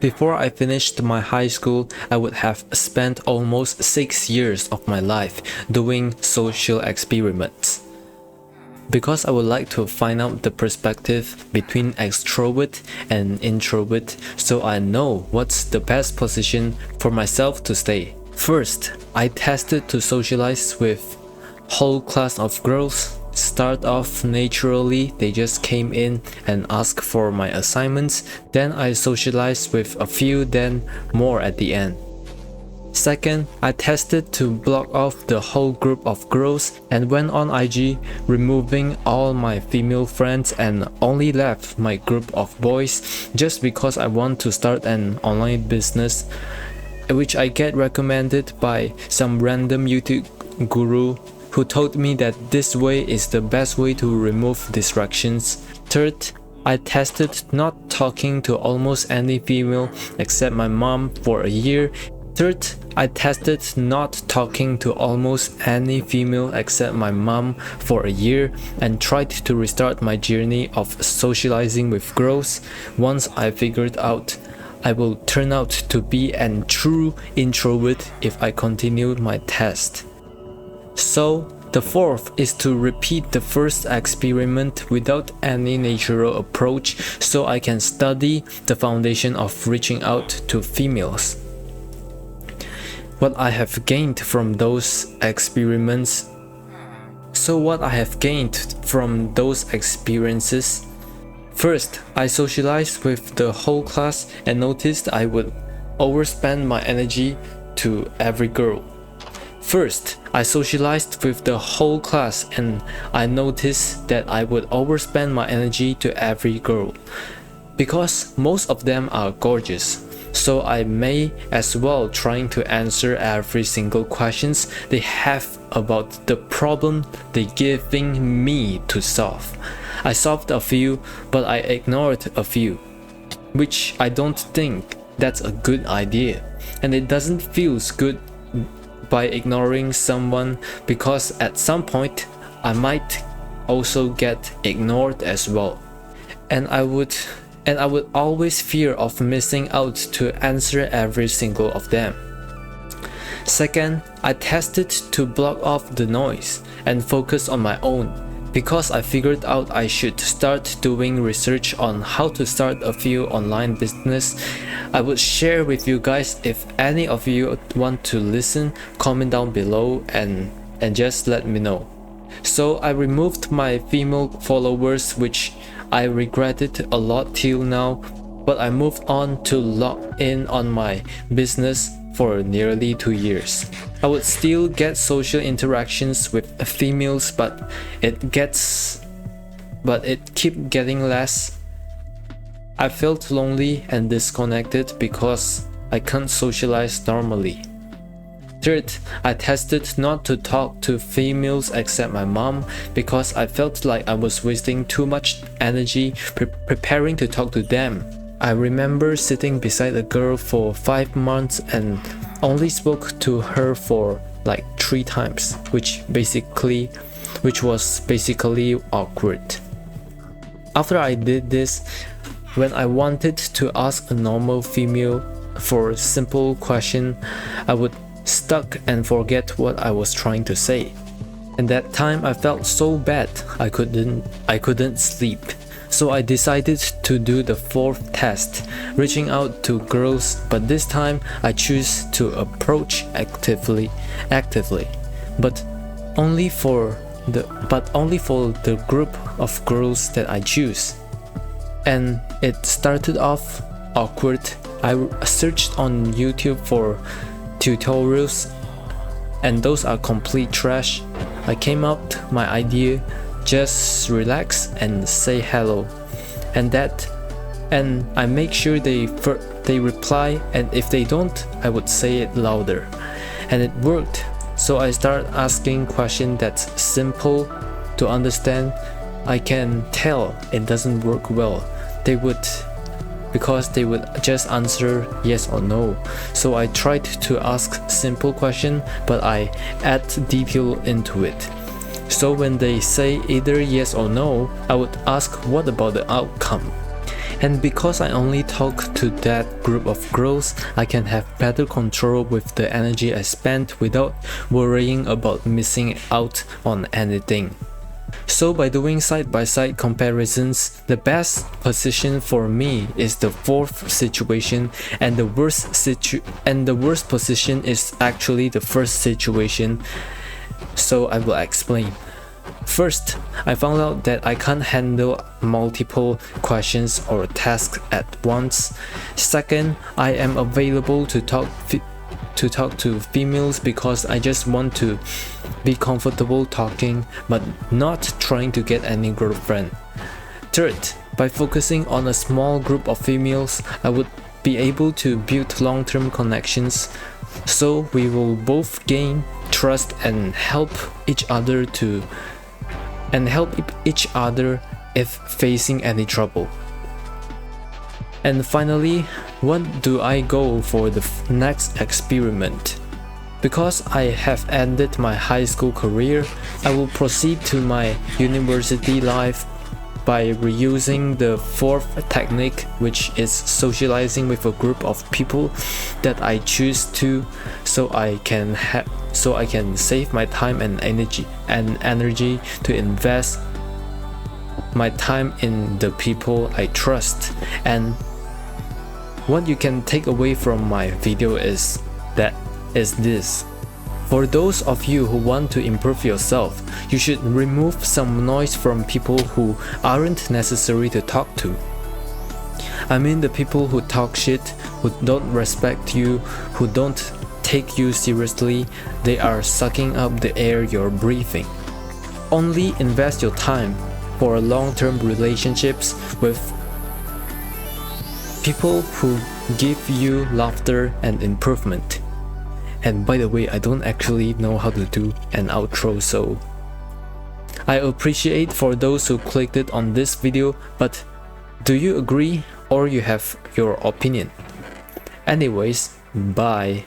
Before I finished my high school, I would have spent almost 6 years of my life doing social experiments. Because I would like to find out the perspective between extrovert and introvert, so I know what's the best position for myself to stay. First, I tested to socialize with whole class of girls. Start off naturally, they just came in and asked for my assignments, then I socialized with a few, then more at the end. Second, I tested to block off the whole group of girls and went on IG, removing all my female friends and only left my group of boys just because I want to start an online business, which I get recommended by some random YouTube guru who told me that this way is the best way to remove distractions. Third, I tested not talking to almost any female except my mom for a year. Third, I tested not talking to almost any female except my mom for a year and tried to restart my journey of socializing with girls. Once I figured out I will turn out to be a true introvert if I continued my test. So, the fourth is to repeat the first experiment without any natural approach so I can study the foundation of reaching out to females. What I have gained from those experiments. First, I socialized with the whole class and noticed I would overspend my energy to every girl. First, I socialized with the whole class and I noticed that I would overspend my energy to every girl because most of them are gorgeous. So I may as well trying to answer every single questions they have about the problem they giving me to solve. I solved a few, but I ignored a few, which I don't think that's a good idea, and it doesn't feel good by ignoring someone because at some point I might also get ignored as well, and I would always fear of missing out to answer every single of them. Second, I tested to block off the noise and focus on my own because I figured out I should start doing research on how to start a few online business. I would share with you guys. If any of you want to listen, comment down below and just let me know. So I removed my female followers, which I regretted a lot till now, but I moved on to log in on my business for nearly 2 years. I would still get social interactions with females, but it kept getting less. I felt lonely and disconnected because I can't socialize normally. Third, I tested not to talk to females except my mom because I felt like I was wasting too much energy preparing to talk to them. I remember sitting beside a girl for 5 months and only spoke to her for like 3 times, which was basically awkward. After I did this, when I wanted to ask a normal female for a simple question, I would stuck and forget what I was trying to say. And that time I felt so bad I couldn't sleep. So I decided to do the fourth test, reaching out to girls, but this time I choose to approach actively, but only for the group of girls that I choose. And it started off awkward. I searched on YouTube for tutorials and those are complete trash. I came up with my idea, just relax and say hello, and I make sure they reply, and if they don't, I would say it louder, and it worked. So I start asking questions that's simple to understand. I can tell it doesn't work well. Because they would just answer yes or no. So I tried to ask simple question, but I add detail into it. So when they say either yes or no, I would ask what about the outcome. And because I only talk to that group of girls, I can have better control with the energy I spend without worrying about missing out on anything. So by doing side-by-side comparisons, the best position for me is the fourth situation, and the worst position is actually the first situation. So I will explain. First, I found out that I can't handle multiple questions or tasks at once. Second, I am available to talk to females because I just want to be comfortable talking but not trying to get any girlfriend. Third, by focusing on a small group of females, I would be able to build long-term connections, so we will both gain trust and help each other if facing any trouble. And finally, what do I go for the next experiment? Because I have ended my high school career, I will proceed to my university life by reusing the fourth technique, which is socializing with a group of people that I choose to, so I can save my time and energy to invest my time in the people I trust. And what you can take away from my video is this. For those of you who want to improve yourself, you should remove some noise from people who aren't necessary to talk to. I mean the people who talk shit, who don't respect you, who don't take you seriously. They are sucking up the air you're breathing. Only invest your time for long-term relationships with people who give you laughter and improvement. And by the way, I don't actually know how to do an outro, so I appreciate for those who clicked it on this video, but do you agree or you have your opinion? Anyways, bye.